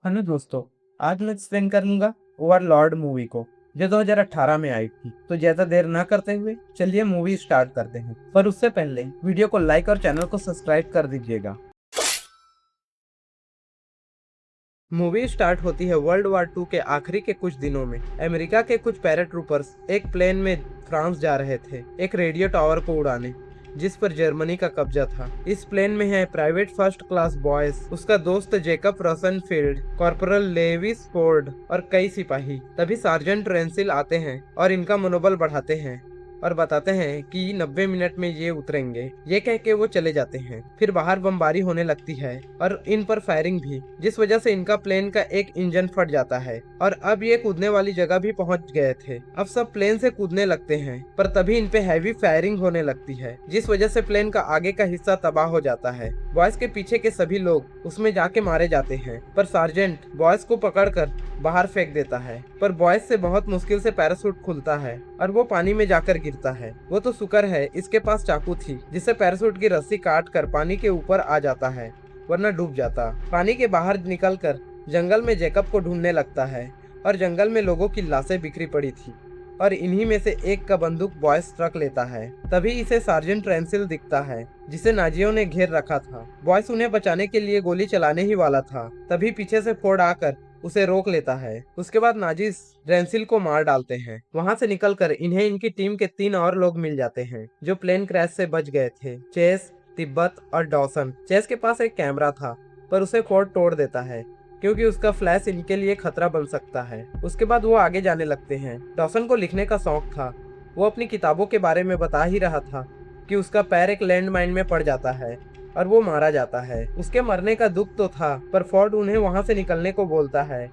Hello दोस्तों। आज मैं एक्सप्लेन करूंगा ओवरलॉर्ड मूवी को, जो 2018 में आई थी। तो ज्यादा देर ना करते हुए चलिए मूवी स्टार्ट करते हैं, पर उससे पहले वीडियो को लाइक और चैनल को सब्सक्राइब कर दीजिएगा। मूवी स्टार्ट होती है वर्ल्ड वार 2 के आखिरी के कुछ दिनों में। अमेरिका के कुछ पैराट्रूपर्स एक प्लेन में फ्रांस जा रहे थे एक रेडियो टावर को उड़ाने, जिस पर जर्मनी का कब्जा था। इस प्लेन में है प्राइवेट फर्स्ट क्लास बॉयस, उसका दोस्त Jacob Rosenfield, corporal Lewis Ford और कई सिपाही। तभी सार्जेंट रेंसिल आते हैं और इनका मनोबल बढ़ाते हैं और बताते हैं कि 90 मिनट में ये उतरेंगे। ये कह के वो चले जाते हैं। फिर बाहर बमबारी होने लगती है और इन पर फायरिंग भी, जिस वजह से इनका प्लेन का एक इंजन फट जाता है और अब ये कूदने वाली जगह भी पहुंच गए थे। अब सब प्लेन से कूदने लगते हैं, पर तभी इन पे हैवी फायरिंग होने लगती है, जिस वजह से प्लेन का आगे का हिस्सा तबाह हो जाता है। बॉयज के पीछे के सभी लोग उसमें जाके मारे जाते हैं, पर सार्जेंट बॉयज को पकड़कर बाहर फेंक देता है। पर बॉयज से बहुत मुश्किल से पैराशूट खुलता है और वो पानी में जाकर गिरता है। वो तो शुक्र है इसके पास चाकू थी, जिससे पैराशूट की रस्सी काट कर पानी के ऊपर आ जाता है, वरना डूब जाता। पानी के बाहर निकलकर जंगल में जेकब को ढूंढने लगता है और जंगल में लोगों की लाशें बिखरी पड़ी थी और इन्हीं में से एक का बंदूक बॉयस रख लेता है। तभी इसे सार्जेंट रेंसिल दिखता है, जिसे नाजियों ने घेर रखा था। बॉयस उन्हें बचाने के लिए गोली चलाने ही वाला था, तभी पीछे से फोर्ड आकर उसे रोक लेता है। उसके बाद नाजिस रेंसिल को मार डालते हैं। वहां से निकलकर इन्हें इनकी टीम के 3 और लोग मिल जाते हैं, जो प्लेन क्रैश से बच गए थे। चेस, तिब्बत और डॉसन। चेस के पास एक कैमरा था, पर उसे फोर्ड तोड़ देता है क्योंकि उसका फ्लैश इनके लिए खतरा बन सकता है। उसके बाद वो आगे जाने लगते हैं। डॉसन को लिखने का शौक था। वो अपनी किताबों के बारे में बता ही रहा था कि उसका पैर एक लैंड माइन में पड़ जाता है और वो मारा जाता है। उसके मरने का दुख तो था, पर फोर्ड उन्हें वहां से निकलने को बोलता है।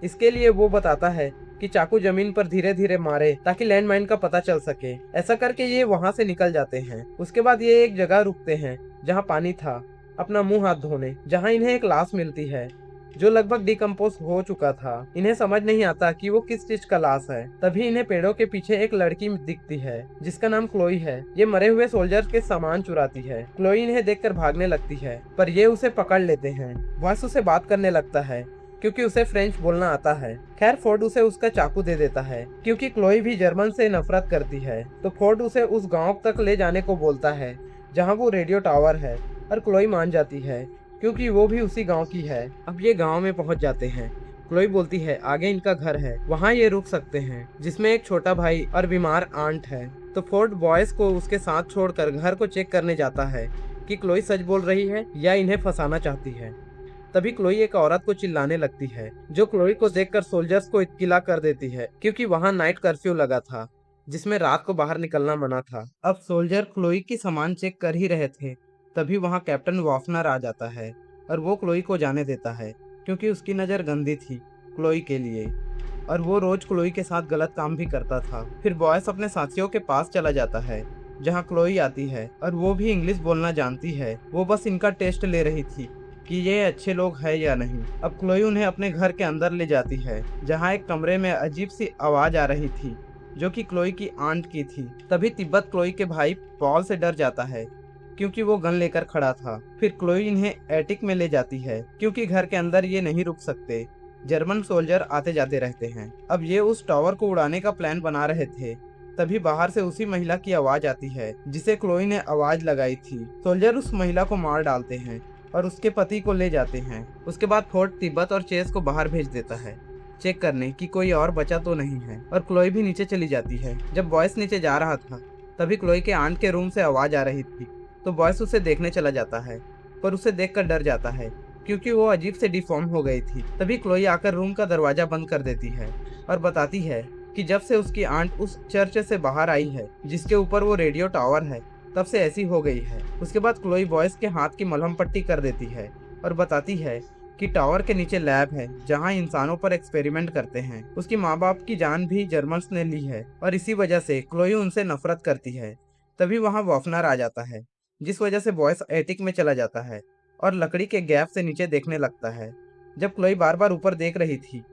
इसके लिए वो बताता है कि चाकू जमीन पर धीरे धीरे मारे ताकि लैंड माइन का पता चल सके। ऐसा करके ये वहां से निकल जाते हैं। उसके बाद ये एक जगह रुकते हैं जहाँ पानी था, अपना मुंह हाथ धोने, जहाँ इन्हें एक लाश मिलती है जो लगभग डिकम्पोज हो चुका था। इन्हें समझ नहीं आता कि वो किस चीज का लाश है। तभी इन्हें पेड़ों के पीछे एक लड़की दिखती है, जिसका नाम क्लोई है। ये मरे हुए सोल्जर्स के सामान चुराती है। क्लोई इन्हें देखकर भागने लगती है, पर ये उसे पकड़ लेते हैं। बॉयस उसे बात करने लगता है क्योंकि उसे फ्रेंच बोलना आता है। खैर फोर्ड उसे उसका चाकू दे देता है क्योंकि क्लोई भी जर्मन से नफरत करती है। तो फोर्ड उसे उस गाँव तक ले जाने को बोलता है जहाँ वो रेडियो टावर है और क्लोई मान जाती है क्योंकि वो भी उसी गांव की है। अब ये गांव में पहुंच जाते हैं। क्लोई बोलती है आगे इनका घर है, वहां ये रुक सकते हैं, जिसमें एक छोटा भाई और बीमार आंट है। तो फोर्ड बॉयज को उसके साथ छोड़कर घर को चेक करने जाता है कि क्लोई सच बोल रही है या इन्हें फंसाना चाहती है। तभी क्लोई एक औरत को चिल्लाने लगती है, जो क्लोई को देखकर सोल्जर्स को इत्तिला कर देती है क्योंकि वहां नाइट कर्फ्यू लगा था, जिसमें रात को बाहर निकलना मना था। अब सोल्जर क्लोई की सामान चेक कर ही रहे थे, तभी वहां कैप्टन वॉफनर आ जाता है और वो क्लोई को जाने देता है क्योंकि उसकी नज़र गंदी थी क्लोई के लिए और वो रोज क्लोई के साथ गलत काम भी करता था। फिर बॉयस अपने साथियों के पास चला जाता है जहाँ क्लोई आती है और वो भी इंग्लिश बोलना जानती है। वो बस इनका टेस्ट ले रही थी कि ये अच्छे लोग हैं या नहीं। अब क्लोई उन्हें अपने घर के अंदर ले जाती है, जहाँ एक कमरे में अजीब सी आवाज आ रही थी जो कि क्लोई की आंट की थी। तभी तिब्बत क्लोई के भाई पॉल से डर जाता है क्योंकि वो गन लेकर खड़ा था। फिर क्लोई इन्हें एटिक में ले जाती है क्योंकि घर के अंदर ये नहीं रुक सकते, जर्मन सोल्जर आते जाते रहते हैं। अब ये उस टावर को उड़ाने का प्लान बना रहे थे, तभी बाहर से उसी महिला की आवाज आती है जिसे क्लोई ने आवाज लगाई थी। सोल्जर उस महिला को मार डालते हैं और उसके पति को ले जाते हैं। उसके बाद फोर्ड तिब्बत और चेस को बाहर भेज देता है चेक करने कि कोई और बचा तो नहीं है, और क्लोई भी नीचे चली जाती है। जब बॉयस नीचे जा रहा था, तभी क्लोई के आंट के रूम से आवाज आ रही थी, तो बॉयस उसे देखने चला जाता है, पर उसे देखकर डर जाता है क्योंकि वो अजीब से डिफॉर्म हो गई थी। तभी क्लोई आकर रूम का दरवाजा बंद कर देती है और बताती है कि जब से उसकी आंट उस चर्च से बाहर आई है जिसके ऊपर वो रेडियो टावर है, तब से ऐसी हो गई है। उसके बाद क्लोई बॉयस के हाथ की मलहम पट्टी कर देती है और बताती है कि टावर के नीचे लैब है जहां इंसानों पर एक्सपेरिमेंट करते हैं। उसकी माँ बाप की जान भी जर्मन्स ने ली है और इसी वजह से क्लोई उनसे नफरत करती है। तभी वहां वॉफनर आ जाता है, जिस वजह से बॉयस एटिक में चला जाता है और लकड़ी के गैप से नीचे देखने लगता है। जब क्लोई बार बार ऊपर देख रही थी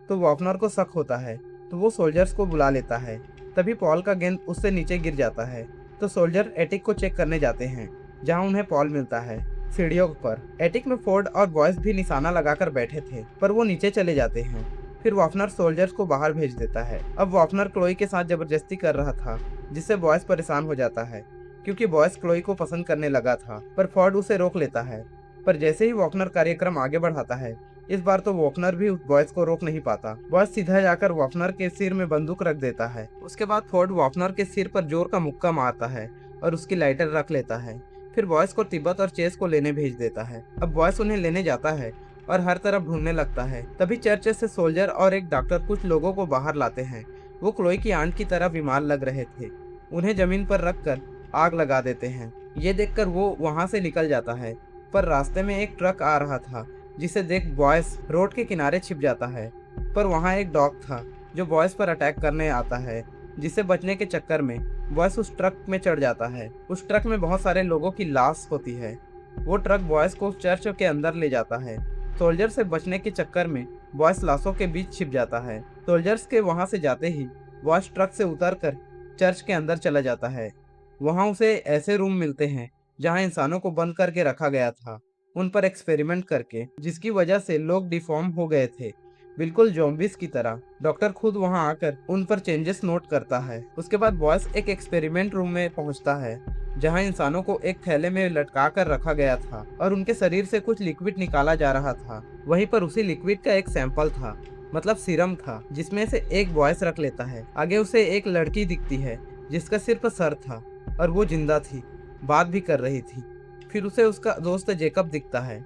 तो वॉफनर को शक होता है, तो वो सोल्जर्स को बुला लेता है। तभी पॉल का गेंद उससे नीचे गिर जाता है, तो सोल्जर एटिक को चेक करने जाते हैं जहां उन्हें पॉल मिलता है। सीढ़ियों पर एटिक में फोर्ड और बॉयस भी निशाना लगाकर बैठे थे, पर वो नीचे चले जाते हैं। फिर वॉफनर सोल्जर्स को बाहर भेज देता है। अब वॉफनर क्लोई के साथ जबरदस्ती कर रहा था, जिससे बॉयस परेशान हो जाता है, क्योंकि बॉयस क्लोई को पसंद करने लगा था, पर फोर्ड उसे रोक लेता है। पर जैसे ही वॉफनर कार्यक्रम आगे बढ़ाता है, इस बार तो वॉफनर भी उस बॉयस को रोक नहीं पाता। बॉयस सीधा जाकर वॉफनर के सिर में बंदूक रख देता है। उसके बाद फोर्ड वॉफनर के सिर पर जोर का मुक्का मारता है और उसकी लाइटर रख लेता है। फिर बॉयस को तिब्बत और चेस को लेने भेज देता है। अब बॉयस उन्हें लेने जाता है और हर तरफ ढूंढने लगता है। तभी चर्च से सोल्जर और एक डॉक्टर कुछ लोगों को बाहर लाते हैं। वो क्लोई की आंट की तरह बीमार लग रहे थे। उन्हें जमीन पर रखकर आग लगा देते हैं। ये देखकर वो वहां से निकल जाता है, पर रास्ते में एक ट्रक आ रहा था, जिसे देख बॉयस रोड के किनारे छिप जाता है। पर वहाँ एक डॉग था जो बॉयस पर अटैक करने आता है, जिसे बचने के चक्कर में बॉयस उस ट्रक में चढ़ जाता है। उस ट्रक में बहुत सारे लोगों की लाश होती है। वो ट्रक बॉयस को चर्च के अंदर ले जाता है। सोल्जर से बचने के चक्कर में बॉयस लाशों के बीच छिप जाता है। सोल्जर्स के वहां से जाते ही बॉयस ट्रक से उतरकर चर्च के अंदर चला जाता है। वहां उसे ऐसे रूम मिलते हैं जहां इंसानों को बंद करके रखा गया था, उन पर एक्सपेरिमेंट करके, जिसकी वजह से लोग डिफॉर्म हो गए थे, बिल्कुल ज़ॉम्बीज की तरह। डॉक्टर खुद वहां आकर उन पर चेंजेस नोट करता है। उसके बाद बॉयस एक एक्सपेरिमेंट रूम में पहुंचता है, जहां इंसानों को एक थैले में लटका कर रखा गया था और उनके शरीर से कुछ लिक्विड निकाला जा रहा था। वहीं पर उसी लिक्विड का एक सैंपल था, मतलब सीरम था, जिसमें से एक बॉयस रख लेता है। आगे उसे एक लड़की दिखती है जिसका सिर्फ सर था और वो जिंदा थी, बात भी कर रही थी। फिर उसे उसका दोस्त जेकब दिखता है,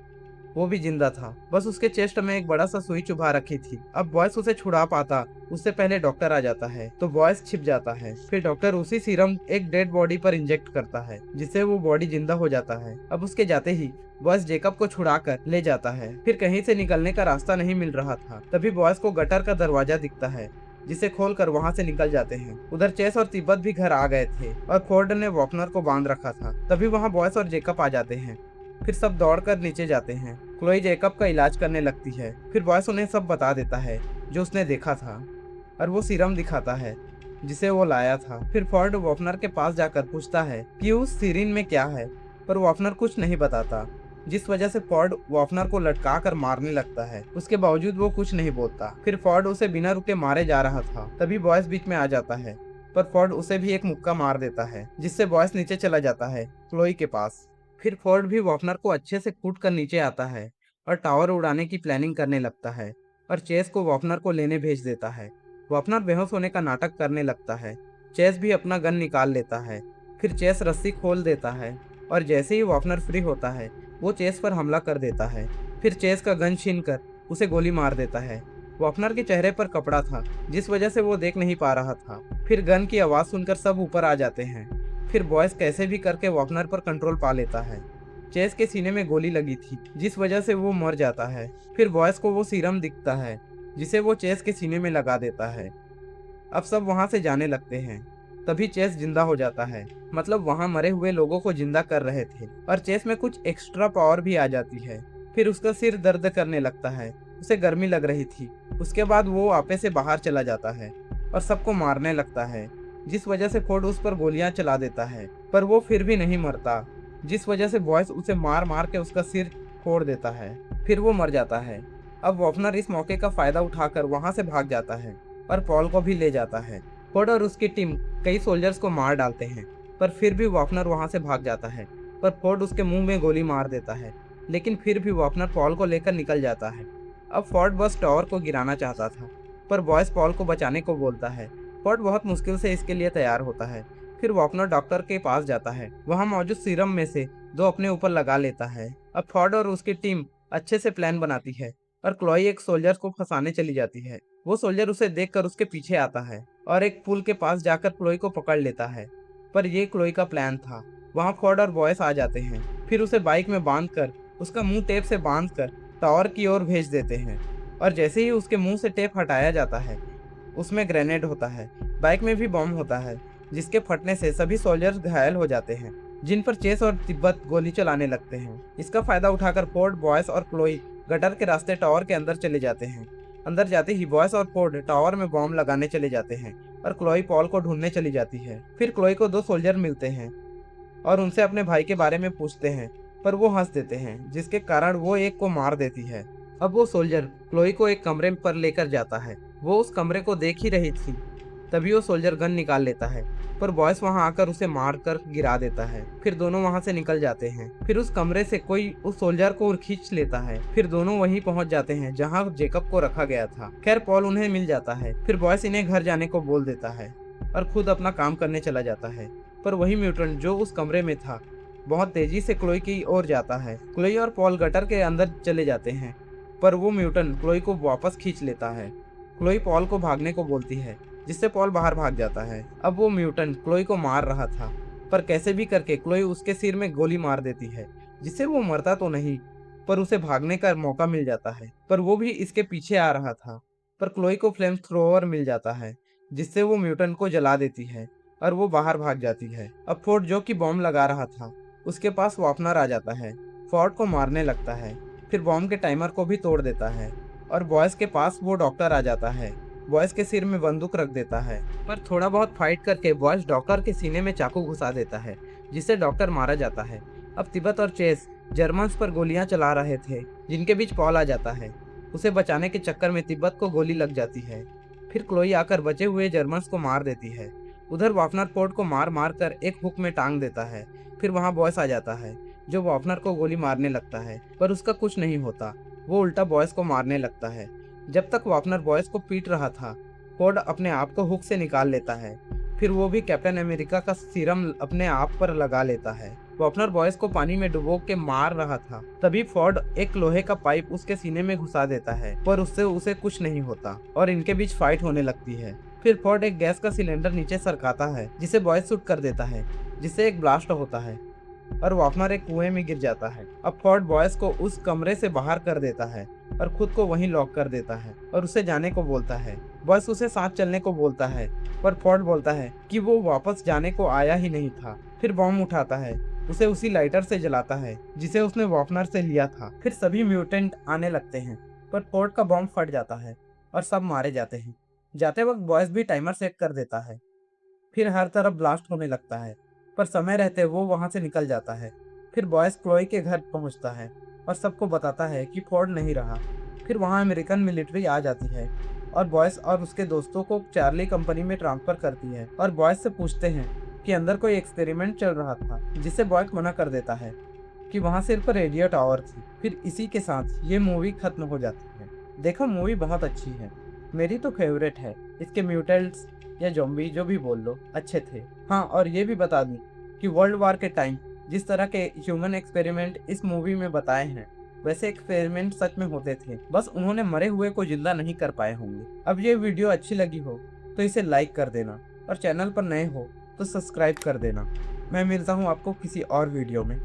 वो भी जिंदा था, बस उसके चेस्ट में एक बड़ा सा सुई चुभा रखी थी। अब बॉयस उसे छुड़ा पाता, उससे पहले डॉक्टर आ जाता है, तो बॉयस छिप जाता है। फिर डॉक्टर उसी सीरम एक डेड बॉडी पर इंजेक्ट करता है, जिससे वो बॉडी जिंदा हो जाता है। अब उसके जाते ही बॉयस जेकब को छुड़ाकर ले जाता है। फिर कहीं से निकलने का रास्ता नहीं मिल रहा था, तभी बॉयस को गटर का दरवाजा दिखता है, जिसे खोलकर वहां से निकल जाते हैं। उधर चेस और तिब्बत भी घर आ गए थे और फोर्ड ने वॉफनर को बांध रखा था। तभी वहां बॉयस और जेकब आ जाते हैं। फिर सब दौड़कर नीचे जाते हैं। क्लोई जेकब का इलाज करने लगती है। फिर बॉयस उन्हें सब बता देता है जो उसने देखा था, और वो सीरम दिखाता है जिसे वो लाया था। फिर फोर्ड वॉफनर के पास जाकर पूछता है कि उस सीरीन में क्या है, पर वॉफनर कुछ नहीं बताता, जिस वजह से फोर्ड वॉफनर को लटका कर मारने लगता है। उसके बावजूद वो कुछ नहीं बोलता। फिर फोर्ड उसे बिना रुके मारे जा रहा था, तभी बॉयस बीच में आ जाता है, पर फोर्ड उसे भी एक मुक्का मार देता है, जिससे बॉयस नीचे चला जाता है क्लोई के पास। फिर फोर्ड भी वॉफनर को अच्छे से कूट कर नीचे आता है और टावर उड़ाने की प्लानिंग करने लगता है, और चेस को वॉफनर को लेने भेज देता है। वॉफनर बेहोश होने का नाटक करने लगता है। चेस भी अपना गन निकाल लेता है। फिर चेस रस्सी खोल देता है, और जैसे ही वॉफनर फ्री होता है, वो चेस पर हमला कर देता है। फिर चेस का गन छीनकर उसे गोली मार देता है। वॉफनर के चेहरे पर कपड़ा था, जिस वजह से वो देख नहीं पा रहा था। फिर गन की आवाज़ सुनकर सब ऊपर आ जाते हैं। फिर बॉयस कैसे भी करके वॉफनर पर कंट्रोल पा लेता है। चेस के सीने में गोली लगी थी, जिस वजह से वो मर जाता है। फिर बॉयस को वो सीरम दिखता है, जिसे वो चेस के सीने में लगा देता है। अब सब वहां से जाने लगते हैं। तभी चेस जिंदा हो जाता है, मतलब वहां मरे हुए लोगों को जिंदा कर रहे थे, और चेस में कुछ एक्स्ट्रा पावर भी आ जाती है। फिर उसका सिर दर्द करने लगता है, उसे गर्मी लग रही थी। उसके बाद वो आपे से बाहर चला जाता है और सबको मारने लगता है, जिस वजह से फोर्ड उस पर गोलियां चला देता है, पर वो फिर भी नहीं मरता, जिस वजह से बॉयस उसे मार मार के उसका सिर फोड़ देता है। फिर वो मर जाता है। अब वॉफनर इस मौके का फायदा उठाकर वहां से भाग जाता है और पॉल को भी ले जाता है। फोर्ड और उसकी टीम कई सोल्जर्स को मार डालते हैं, पर फिर भी वॉफनर वहां से भाग जाता है, पर फोर्ड उसके मुंह में गोली मार देता है। लेकिन फिर भी वॉफनर पॉल को लेकर निकल जाता है। अब फोर्ड बस टावर को गिराना चाहता था, पर बॉयस पॉल को बचाने को बोलता है। फोर्ड बहुत मुश्किल से इसके लिए तैयार होता है। फिर वॉफनर डॉक्टर के पास जाता है। वहां मौजूद सीरम में से 2 अपने ऊपर लगा लेता है। अब फोर्ड और उसकी टीम अच्छे से प्लान बनाती है, और क्लोई एक सोल्जर को फंसाने चली जाती है। वो सोल्जर उसे देखकर उसके पीछे आता है और एक पुल के पास जाकर क्लोई को पकड़ लेता है, पर ये क्लोई का प्लान था। वहाँ फोर्ड और बॉयस आ जाते हैं। फिर उसे बाइक में बांधकर उसका मुंह टेप से बांधकर टावर की ओर भेज देते हैं, और जैसे ही उसके मुंह से टेप हटाया जाता है, उसमें ग्रेनेड होता है। बाइक में भी बॉम्ब होता है, जिसके फटने से सभी सोल्जर्स घायल हो जाते हैं, जिन पर चेस और तिब्बत गोली चलाने लगते हैं। इसका फायदा उठाकर फोर्ड, बॉयस और क्लोई गटर के रास्ते टावर के अंदर चले जाते हैं। अंदर जाते ही बॉयस और फोर्ड टावर में बॉम्ब लगाने चले जाते हैं, और क्लोई पॉल को ढूंढने चली जाती है। फिर क्लोई को 2 सोल्जर मिलते हैं और उनसे अपने भाई के बारे में पूछते हैं, पर वो हंस देते हैं, जिसके कारण वो एक को मार देती है। अब वो सोल्जर क्लोई को एक कमरे पर लेकर जाता है। वो उस कमरे को देख ही रही थी, तभी वो सोल्जर गन निकाल लेता है, पर बॉयस वहां आकर उसे मार कर गिरा देता है। फिर दोनों वहां से निकल जाते हैं। फिर उस कमरे से कोई उस सोल्जर को खींच लेता है। फिर दोनों वहीं पहुंच जाते हैं जहां जेकब को रखा गया था। खैर पॉल उन्हें मिल जाता है। फिर बॉयस इन्हें घर जाने को बोल देता है और खुद अपना काम करने चला जाता है। पर वही म्यूटेंट जो उस कमरे में था बहुत तेजी से क्लोई की ओर जाता है। क्लोई और पॉल गटर के अंदर चले जाते हैं, पर वो म्यूटेंट क्लोई को वापस खींच लेता है। क्लोई पॉल को भागने को बोलती है, जिससे पॉल बाहर भाग जाता है। अब वो म्यूटेंट क्लोई को मार रहा था, पर कैसे भी करके क्लोई उसके सिर में गोली मार देती है, जिससे वो मरता तो नहीं, पर उसे भागने का मौका मिल जाता है। पर वो भी इसके पीछे आ रहा था, पर क्लोई को फ्लेम थ्रोवर मिल जाता है, जिससे वो म्यूटेंट को जला देती है और वो बाहर भाग जाती है। अब फोर्ड जो कि बॉम्ब लगा रहा था, उसके पास वापनर आ जाता है, फोर्ड को मारने लगता है। फिर बॉम्ब के टाइमर को भी तोड़ देता है और बॉयज के पास वो डॉक्टर आ जाता है। बॉयज के सिर में बंदूक रख देता है, पर थोड़ा बहुत फाइट करके बॉयज डॉक्टर के सीने में चाकू घुसा देता है, जिससे डॉक्टर मारा जाता है। अब तिब्बत और चेस जर्मन्स पर गोलियां चला रहे थे, जिनके बीच पॉल आ जाता है। उसे बचाने के चक्कर में तिब्बत को गोली लग जाती है। फिर क्लोई आकर बचे हुए जर्मन्स को मार देती है। उधर वापनर फोर्ड को मार मार कर एक हुक में टांग देता है। फिर वहां बॉयस आ जाता है, जो वापनर को गोली मारने लगता है, पर उसका कुछ नहीं होता। वो उल्टा बॉयस को मारने लगता है। जब तक वापनर बॉयस को पीट रहा था, फोर्ड अपने आप को हुक से निकाल लेता है। फिर वो भी कैप्टन अमेरिका का सीरम अपने आप पर लगा लेता है। वापनर बॉयस को पानी में डुबो के मार रहा था, तभी फोर्ड एक लोहे का पाइप उसके सीने में घुसा देता है, पर उससे उसे कुछ नहीं होता और इनके बीच फाइट होने लगती है। फिर फोर्ड एक गैस का सिलेंडर नीचे सरकाता है, जिसे बॉयस शूट कर देता है, जिससे एक ब्लास्ट होता है और वापनर एक कुएं में गिर जाता है। अब फोर्ड बॉयस को उस कमरे से बाहर कर देता है और खुद को वहीं लॉक कर देता है और उसे जाने को बोलता है। बॉयस उसे साथ चलने को बोलता है, पर फोर्ड बोलता है कि वो वापस जाने को आया ही नहीं था। फिर बॉम्ब उठाता है, उसे उसी लाइटर से जलाता है जिसे उसने वापनर से लिया था। फिर सभी म्यूटेंट आने लगते हैं, पर फोर्ड का बॉम्ब फट जाता है और सब मारे जाते हैं। जाते वक्त बॉयस भी टाइमर सेट कर देता है। फिर हर तरफ ब्लास्ट होने लगता है, पर समय रहते वो वहां से निकल जाता है। फिर बॉयस क्लोई के घर पहुंचता है और सबको बताता है कि फोर्ड नहीं रहा। फिर वहां अमेरिकन मिलिट्री आ जाती है और बॉयस और उसके दोस्तों को चार्ली कंपनी में ट्रांसफर करती है और बॉयस से पूछते हैं कि अंदर कोई एक्सपेरिमेंट चल रहा था, जिससे बॉयस मना कर देता है कि वहां सिर्फ रेडियो टावर थी। फिर इसी के साथ ये मूवी खत्म हो जाती है। देखो मूवी बहुत अच्छी है, मेरी तो फेवरेट है। इसके म्यूटेंट्स या ज़ॉम्बी जो भी बोल लो अच्छे थे। हाँ, और ये भी बता दूं कि वर्ल्ड वार के टाइम जिस तरह के ह्यूमन एक्सपेरिमेंट इस मूवी में बताए हैं, वैसे एक्सपेरिमेंट सच में होते थे, बस उन्होंने मरे हुए को जिंदा नहीं कर पाए होंगे। अब ये वीडियो अच्छी लगी हो तो इसे लाइक कर देना और चैनल पर नए हो तो सब्सक्राइब कर देना। मैं मिलता हूँ आपको किसी और वीडियो में।